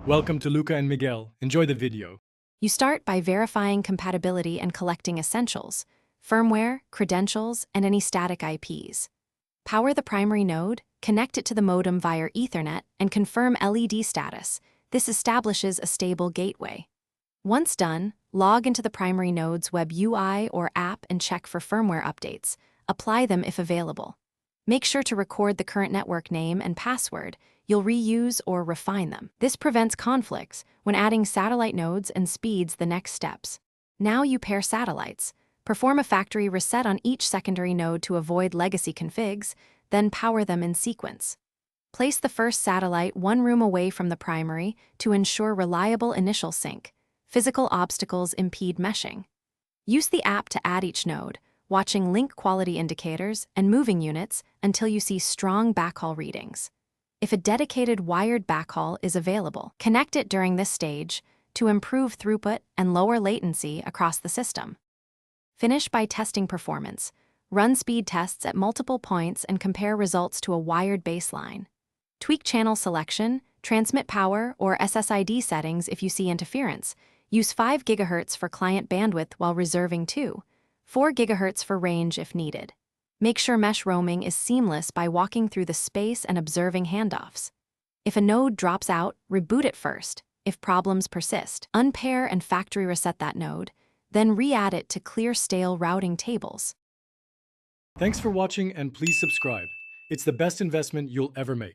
Welcome to Luca and Miguel. Enjoy the video. You start by verifying compatibility and collecting essentials, firmware, credentials, and any static IPs. Power the primary node, connect it to the modem via Ethernet, and confirm LED status. This establishes a stable gateway. Once done, log into the primary node's web UI or app and check for firmware updates. Apply them if available. Make sure to record the current network name and password. You'll reuse or refine them. This prevents conflicts when adding satellite nodes and speeds the next steps. Now you pair satellites. Perform a factory reset on each secondary node to avoid legacy configs, then power them in sequence. Place the first satellite one room away from the primary to ensure reliable initial sync. Physical obstacles impede meshing. Use the app to add each node, watching link quality indicators and moving units until you see strong backhaul readings. If a dedicated wired backhaul is available, connect it during this stage to improve throughput and lower latency across the system. Finish by testing performance. Run speed tests at multiple points and compare results to a wired baseline. Tweak channel selection, transmit power, or SSID settings if you see interference. Use 5 GHz for client bandwidth while reserving 4 GHz for range if needed. Make sure mesh roaming is seamless by walking through the space and observing handoffs. If a node drops out, reboot it first. If problems persist, unpair and factory reset that node, then re-add it to clear stale routing tables. Thanks for watching and please subscribe. It's the best investment you'll ever make.